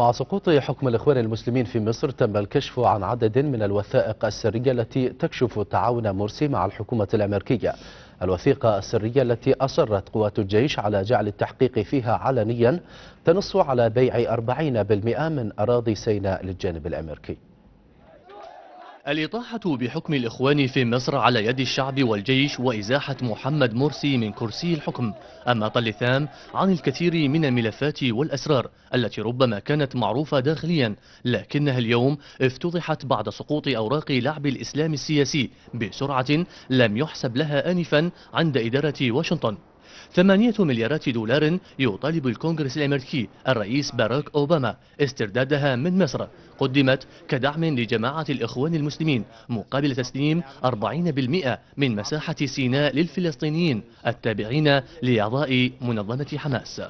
مع سقوط حكم الإخوان المسلمين في مصر تم الكشف عن عدد من الوثائق السرية التي تكشف تعاون مرسي مع الحكومة الأمريكية. الوثيقة السرية التي أصرت قوات الجيش على جعل التحقيق فيها علنيا تنص على بيع 40% من أراضي سيناء للجانب الأمريكي. الإطاحة بحكم الإخوان في مصر على يد الشعب والجيش وإزاحة محمد مرسي من كرسي الحكم أما اللثام عن الكثير من الملفات والأسرار التي ربما كانت معروفة داخليا، لكنها اليوم افتضحت بعد سقوط أوراق لعب الإسلام السياسي بسرعة لم يحسب لها آنفا عند إدارة واشنطن. 8 مليارات دولار يطالب الكونغرس الأمريكي الرئيس باراك أوباما استردادها من مصر، قدمت كدعم لجماعة الإخوان المسلمين مقابل تسليم 40% من مساحة سيناء للفلسطينيين التابعين لأعضاء منظمة حماس.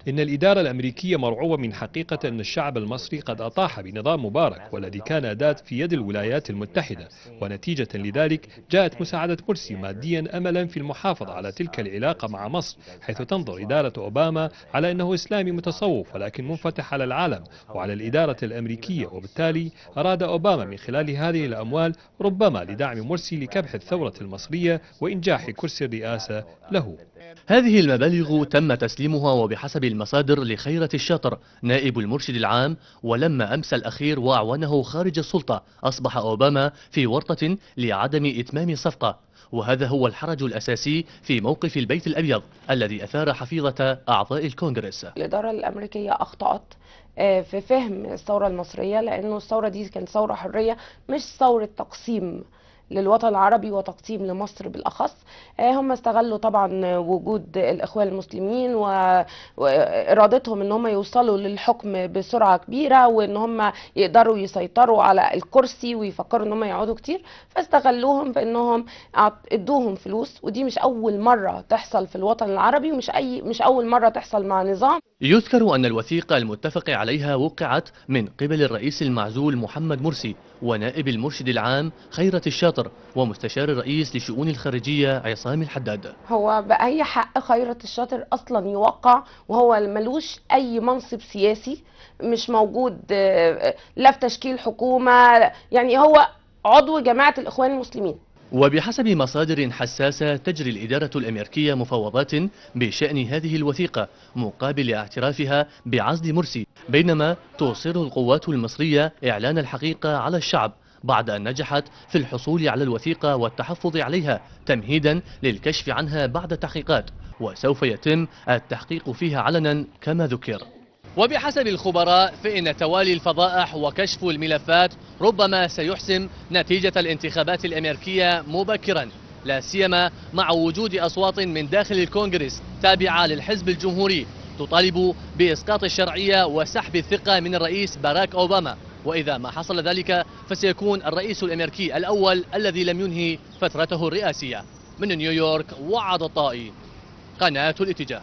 إن الإدارة الأمريكية مرعوبة من حقيقة أن الشعب المصري قد أطاح بنظام مبارك والذي كان أداة في يد الولايات المتحدة، ونتيجة لذلك جاءت مساعدة مرسي ماديا أملا في المحافظة على تلك العلاقة مع مصر، حيث تنظر إدارة أوباما على أنه إسلامي متصوف ولكن منفتح على العالم وعلى الإدارة الأمريكية، وبالتالي أراد أوباما من خلال هذه الأموال ربما لدعم مرسي لكبح الثورة المصرية وإنجاح كرسي الرئاسة له. هذه المبالغ تم تسليمها وبحسب المصادر لخيرة الشاطر نائب المرشد العام، ولما أمس الأخير وأعوانه خارج السلطة أصبح أوباما في ورطة لعدم إتمام الصفقة، وهذا هو الحرج الأساسي في موقف البيت الأبيض الذي أثار حفيظة أعضاء الكونغرس. الإدارة الأمريكية أخطأت في فهم الثورة المصرية، لأنه الثورة دي كانت ثورة حرية مش ثورة تقسيم للوطن العربي وتقسيم لمصر بالأخص. هم استغلوا طبعا وجود الإخوان المسلمين وإرادتهم ان هم يوصلوا للحكم بسرعة كبيرة وان هم يقدروا يسيطروا على الكرسي ويفكروا ان هم يقعدوا كتير، فاستغلوهم بانهم ادوهم فلوس، ودي مش أول مرة تحصل في الوطن العربي ومش أول مرة تحصل مع نظام. يذكر أن الوثيقة المتفق عليها وقعت من قبل الرئيس المعزول محمد مرسي ونائب المرشد العام خيرة الشاطر ومستشار الرئيس لشؤون الخارجية عصام الحداد. هو بأي حق خيرة الشاطر أصلا يوقع وهو ملوش أي منصب سياسي، مش موجود لا في تشكيل حكومة، يعني هو عضو جماعة الإخوان المسلمين. وبحسب مصادر حساسة تجري الإدارة الأمريكية مفاوضات بشأن هذه الوثيقة مقابل اعترافها بعزل مرسي، بينما تصر القوات المصرية إعلان الحقيقة على الشعب بعد أن نجحت في الحصول على الوثيقة والتحفظ عليها تمهيدا للكشف عنها بعد تحقيقات، وسوف يتم التحقيق فيها علنا كما ذكر. وبحسب الخبراء فإن توالي الفضائح وكشف الملفات ربما سيحسم نتيجة الانتخابات الأمريكية مبكرا، لا سيما مع وجود أصوات من داخل الكونغرس تابعة للحزب الجمهوري تطالب بإسقاط الشرعية وسحب الثقة من الرئيس باراك أوباما، وإذا ما حصل ذلك فسيكون الرئيس الأمريكي الأول الذي لم ينهي فترته الرئاسية. من نيويورك، وعد الطائي، قناة الاتجاه.